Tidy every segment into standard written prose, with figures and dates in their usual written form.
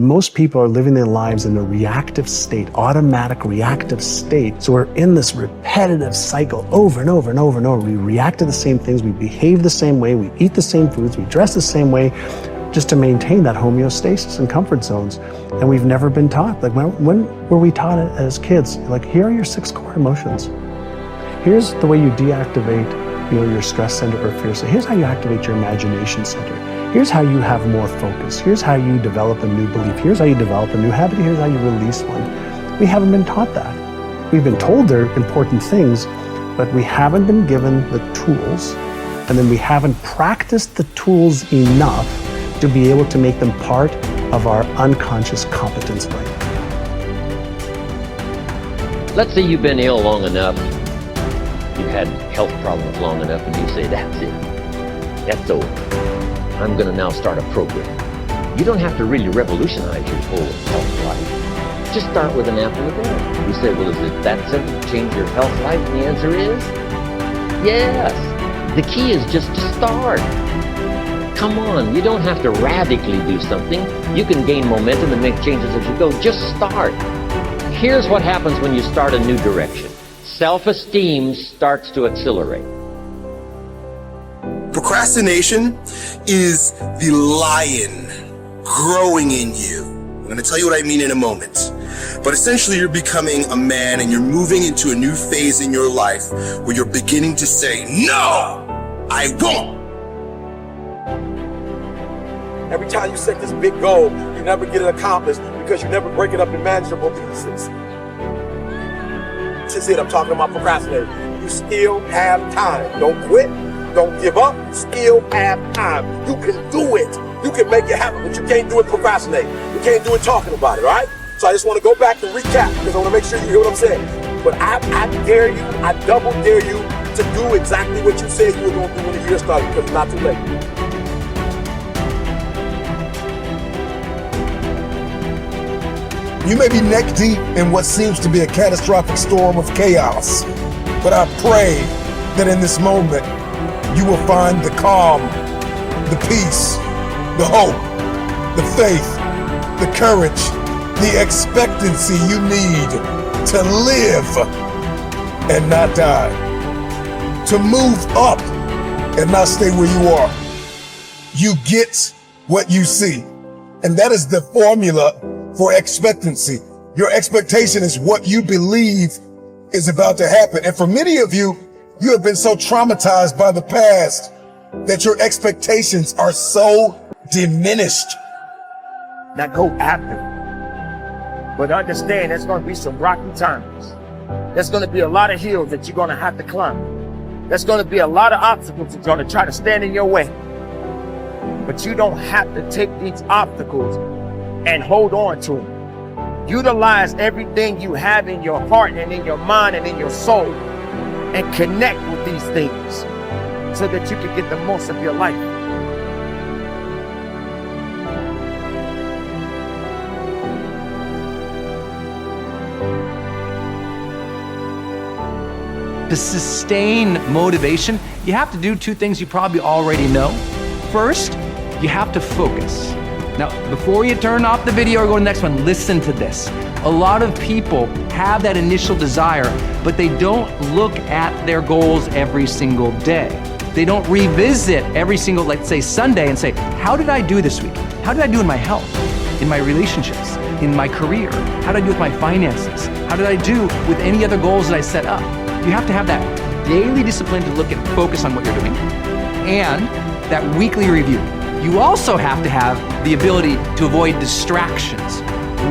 Most people are living their lives in a reactive state, automatic reactive state. So we're in this repetitive cycle over and over and over and over. We react to the same things, we behave the same way, we eat the same foods, we dress the same way, just to maintain that homeostasis and comfort zones. And we've never been taught. Like when were we taught it as kids? Like, here are your 6 core emotions. Here's the way you deactivate your stress center or fear center. Here's how you activate your imagination center. Here's how you have more focus. Here's how you develop a new belief. Here's how you develop a new habit. Here's how you release one. We haven't been taught that. We've been told they're important things, but we haven't been given the tools, and then we haven't practiced the tools enough to be able to make them part of our unconscious competence brain. Let's say you've been ill long enough, you've had health problems long enough, and you say, that's it, that's over. I'm gonna now start a program. You don't have to really revolutionize your whole health life. Just start with an apple a day. You say, well, is it that simple to change your health life? And the answer is, yes. The key is just to start. Come on, you don't have to radically do something. You can gain momentum and make changes as you go. Just start. Here's what happens when you start a new direction. Self-esteem starts to accelerate. Procrastination is the lion growing in you. I'm going to tell you what I mean in a moment. But essentially, you're becoming a man and you're moving into a new phase in your life where you're beginning to say, no, I won't. Every time you set this big goal, you never get it accomplished because you never break it up in manageable pieces. This is it, I'm talking about procrastinating. You still have time. Don't quit. Don't give up. You still have time. You can do it. You can make it happen, but you can't do it procrastinating. You can't do it talking about it, all right? So I just want to go back and recap because I want to make sure you hear what I'm saying. But I dare you, I double dare you to do exactly what you said you were going to do when the year started because it's not too late. You may be neck deep in what seems to be a catastrophic storm of chaos, but I pray that in this moment, you will find the calm, the peace, the hope, the faith, the courage, the expectancy you need to live and not die, to move up and not stay where you are. You get what you see, and that is the formula for expectancy. Your expectation is what you believe is about to happen. And for many of you, you have been so traumatized by the past that your expectations are so diminished. Now go after it. But understand there's going to be some rocky times. There's going to be a lot of hills that you're going to have to climb. There's going to be a lot of obstacles that are going to try to stand in your way. But you don't have to take these obstacles and hold on to them. Utilize everything you have in your heart and in your mind and in your soul and connect with these things so that you can get the most of your life. To sustain motivation, you have to do 2 things you probably already know. First, you have to focus. Now, before you turn off the video or go to the next one, listen to this. A lot of people have that initial desire, but they don't look at their goals every single day. They don't revisit every single, let's say, Sunday and say, how did I do this week? How did I do in my health, in my relationships, in my career? How did I do with my finances? How did I do with any other goals that I set up? You have to have that daily discipline to look and focus on what you're doing, and that weekly review. You also have to have the ability to avoid distractions.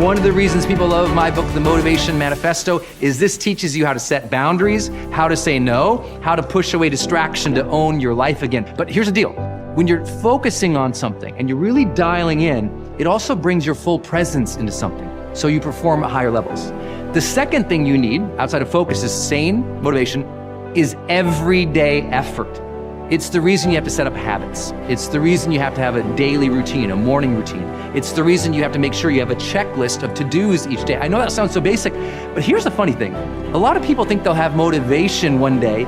One of the reasons people love my book, The Motivation Manifesto, is this teaches you how to set boundaries, how to say no, how to push away distraction to own your life again. But here's the deal. When you're focusing on something and you're really dialing in, it also brings your full presence into something, so you perform at higher levels. The second thing you need, outside of focus, is sane motivation, is everyday effort. It's the reason you have to set up habits. It's the reason you have to have a daily routine, a morning routine. It's the reason you have to make sure you have a checklist of to-dos each day. I know that sounds so basic, but here's the funny thing. A lot of people think they'll have motivation one day,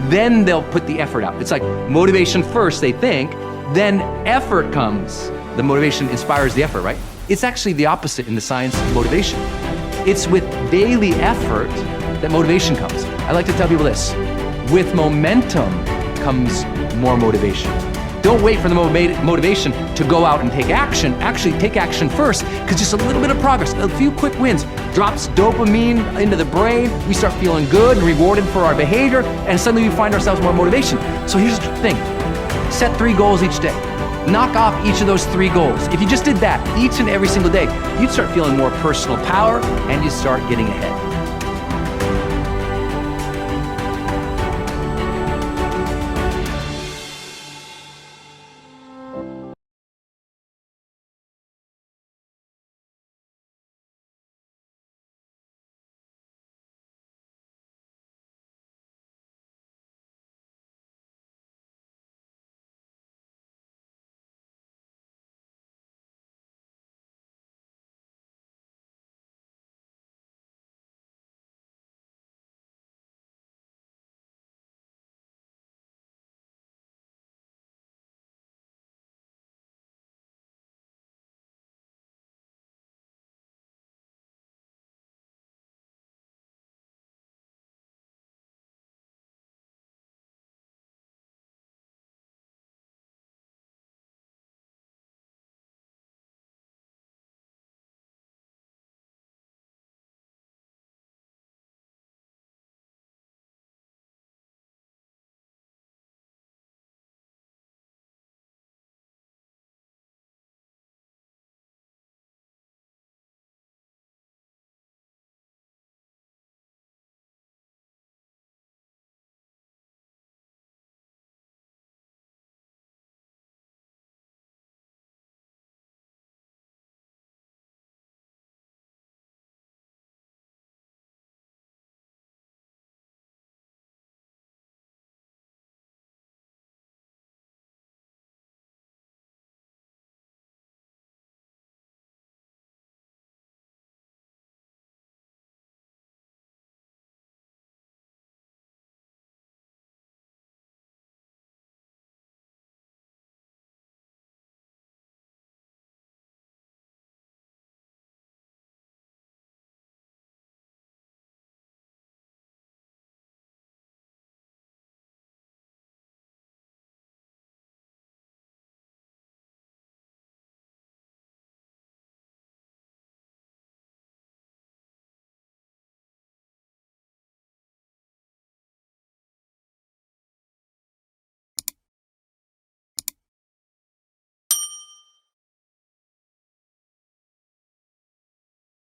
then they'll put the effort out. It's like motivation first, they think, then effort comes. The motivation inspires the effort, right? It's actually the opposite in the science of motivation. It's with daily effort that motivation comes. I like to tell people this: with momentum comes more motivation. Don't wait for the motivation to go out and take action. Actually, take action first, because just a little bit of progress, a few quick wins, drops dopamine into the brain. We start feeling good and rewarded for our behavior, and suddenly we find ourselves more motivation. So here's the thing: set 3 goals each day. Knock off each of those 3 goals. If you just did that each and every single day, you'd start feeling more personal power, and you'd start getting ahead.